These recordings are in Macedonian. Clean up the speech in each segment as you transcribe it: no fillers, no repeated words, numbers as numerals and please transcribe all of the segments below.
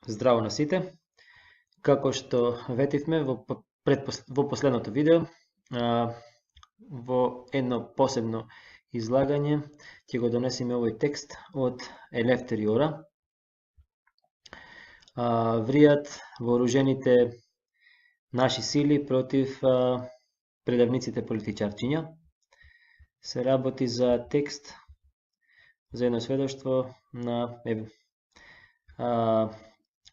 Здраво на сите. Како што ветивме во последното видео, во едно посебно излагање ќе го донесеме овој текст од Елефтериора. Вријат вооружените наши сили против предавниците политичарчиња. Се работи за текст, за едно сведоштво на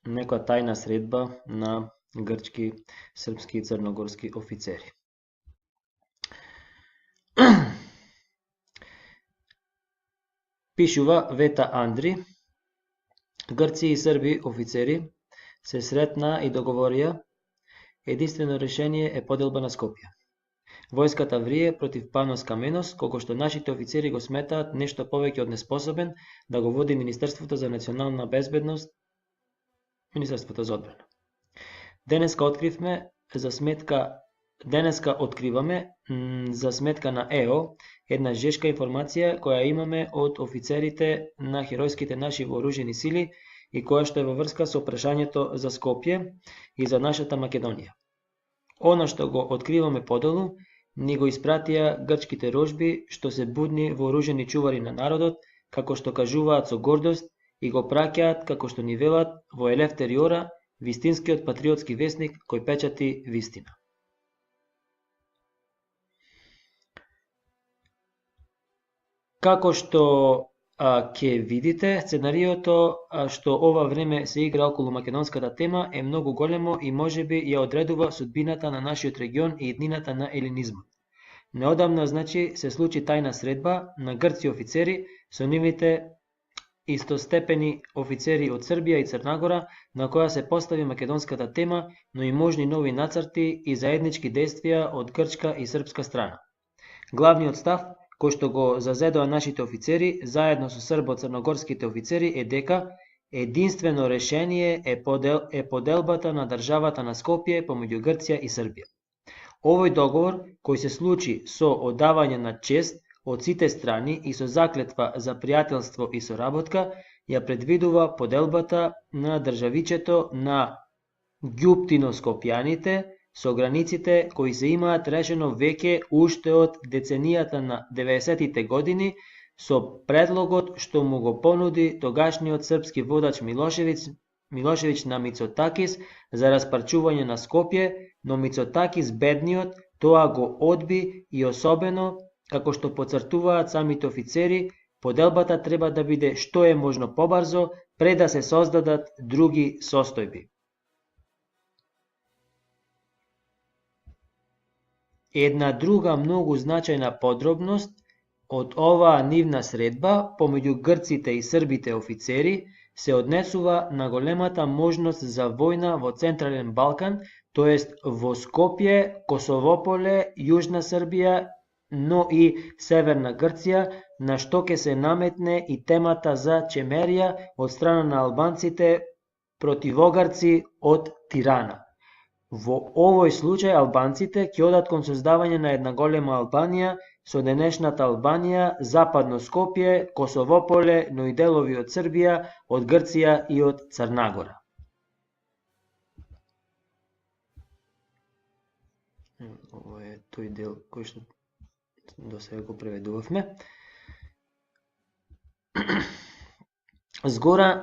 некоја тајна средба на грчки, српски и црногорски офицери. Пишува Вета Андри: грци и срби офицери се сретна и договорија, единствено решение е поделба на Скопје. Војската врие против Панос Каменос, колку што нашите офицери го сметаат нешто повеќе од неспособен да го води Министерството за национална безбедност, Министерството за одбрана. Денеска откриваме за сметка на ЕО една жешка информација која имаме од офицерите на херојските наши вооружени сили и која што е во врска со прашањето за Скопје и за нашата Македонија. Она што го откриваме подолу, ни го испратија грчките рожби, што се будни вооружени чувари на народот, како што кажуваат со гордост и го праќаат, како што ни велат, во Елефтериора, вистинскиот патриотски весник кој печати вистина. Како што ќе видите, сценариото што ова време се игра околу македонската тема е многу големо и можеби ја одредува судбината на нашиот регион и иднината на елинизмот. Неодамна, се случи тајна средба на грци офицери со нивните истостепени офицери од Србија и Црнагора, на која се постави македонската тема, но и можни нови нацрти и заеднички действија од грчка и српска страна. Главниот став кој што го зазедоа нашите офицери, заедно со србо-црногорските офицери, е дека единствено решение е поделбата на државата на Скопје помеѓу Грција и Србија. Овој договор, кој се случи со одавање на чест од сите страни и со заклетва за пријателство и соработка, ја предвидува поделбата на државичето на ѓуптино-скопјаните со границите кои се имаат решено веќе уште од деценијата на 90-тите години со предлогот што му го понуди тогашниот српски водач Милошевиќ на Мицотакис за распарчување на Скопје, но Мицотакис бедниот тоа го одби и особено, како што поцртуваат самите офицери, поделбата треба да биде што е можно побрзо пред да се создадат други состојби. Една друга многу значајна подробност од оваа нивна средба помеѓу грците и србите офицери се однесува на големата можност за војна во Централен Балкан, тоест во Скопје, Косовополе, Јужна Србија, но и Северна Грција, на што ќе се наметне и темата за чемерија од страна на албанците противогарци од Тирана. Во овој случај албанците ќе одат кон создавање на една голема Албанија со денешната Албанија, западно Скопје, Косовополе, но и делови од Србија, од Грција и од Црнагора. Ово е тој дел кој што до сега го преведувавме. Згора,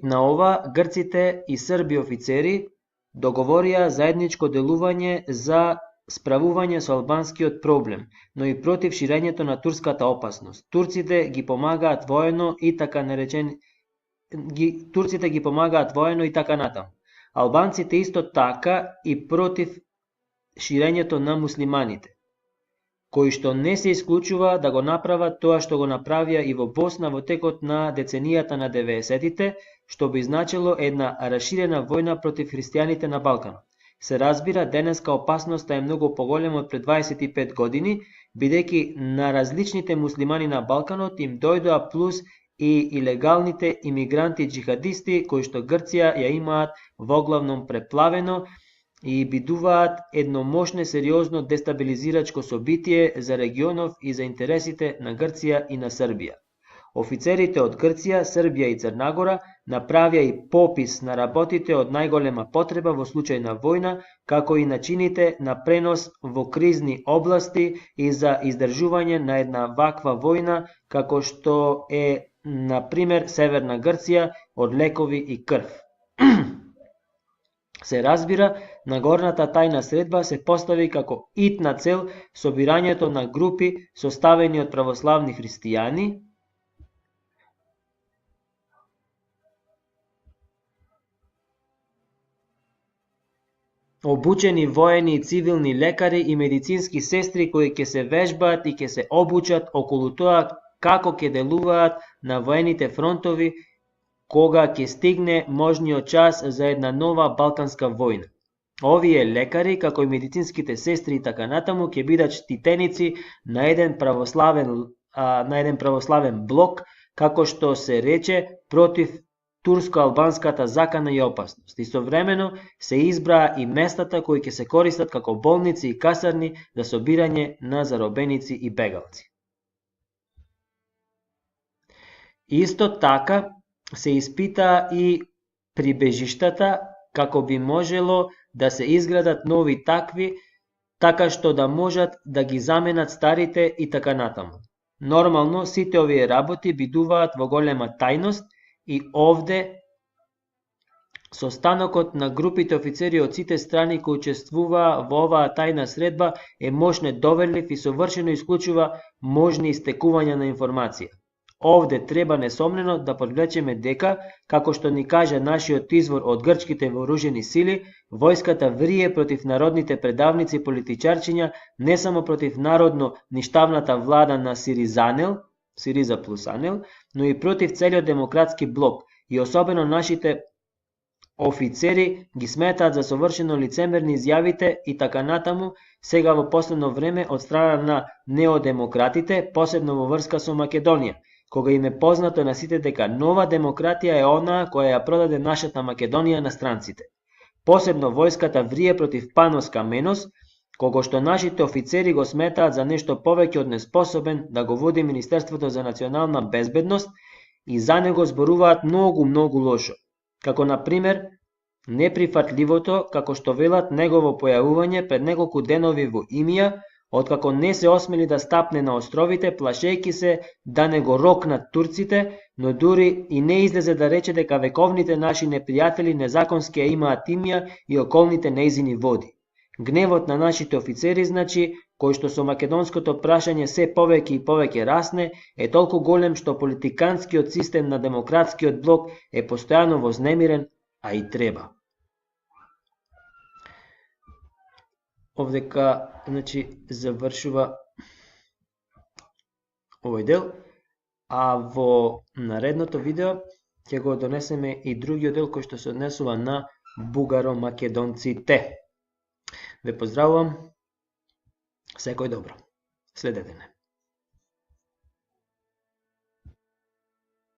на ова грците и срби офицери договорија заедничко делување за справување со албанскиот проблем, но и против ширењето на турската опасност. Турците ги помагаат воено и така натаму. Албанците исто така и против ширењето на муслиманите, кои што не се исклучува да го направат тоа што го направија и во Босна во текот на деценијата на 90-тите, што би значило една расширена војна против христијаните на Балканот. Се разбира, денеска опасноста е многу поголема од пред 25 години, бидејќи на различните муслимани на Балканот им дојдоа плюс и илегалните имигранти џихадисти, кои што Грција ја имаат воглавном преплавено и бидуваат едно мощно сериозно дестабилизирачко собитие за регионов и за интересите на Грција и на Србија. Офицерите од Грција, Србија и Црнагора направија и попис на работите од најголема потреба во случај на војна, како и начините на пренос во кризни области и за издржување на една ваква војна, како што е, на пример, Северна Грција, од лекови и крв. Се разбира, нагорната тајна средба се постави како итна цел собирањето на групи составени од православни христијани, обучени воени и цивилни лекари и медицински сестри кои ќе се вежбаат и ќе се обучат околу тоа како ќе делуваат на воените фронтови кога ќе стигне можниот час за една нова балканска војна. Овие лекари, како и медицинските сестри и така натаму, ќе бидат штитеници на еден православен блок, како што се рече, против турско-албанската закана и опасност. Истовремено се избраа и местата кои ќе се користат како болници и касарни за собирање на заробеници и бегалци. Исто така се испитаа и прибежиштата како би можело да се изградат нови такви, така што да можат да ги заменат старите и така натаму. Нормално, сите овие работи бидуваат во голема тајност и овде состанокот на групите офицери од сите страни кои учествуваа во оваа тајна средба е можне доверлив и совршено исклучува можни истекувања на информација. Овде треба несомнено да подвлечеме дека, како што ни кажа нашиот извор од грчките вооружени сили, војската врие против народните предавници и политичарчиња, не само против народно ништавната влада на Сириза плюс Анел, но и против целиот демократски блок, и особено нашите офицери ги сметаат за совршено лицемерни изјавите и така натаму, сега во последно време од страна на неодемократите, посебно во врска со Македонија, кога им е познато на сите дека нова демократија е онаа која ја продаде нашата Македонија на странците. Посебно војската врие против Панос Каменос, кого што нашите офицери го сметаат за нешто повеќе од неспособен да го води Министерството за национална безбедност и за него зборуваат многу лошо. Како на пример, неприфатливото, како што велат, негово појавување пред неколку денови во Имија, откако не се осмели да стапне на островите, плашејки се да не го рокнат турците, но дури и не излезе да рече дека вековните наши непријатели незаконски ја имаат Имија и околните нејзини води. Гневот на нашите офицери, значи, кој што со македонското прашање се повеќе и повеќе расне, е толку голем што политиканскиот систем на демократскиот блок е постојано вознемирен, а и треба. Овдека, значи, завршува овој дел, а во наредното видео ќе го донесеме и другиот дел кој што се однесува на бугаро-македонците. Ве поздравувам, секој добро. Следете не.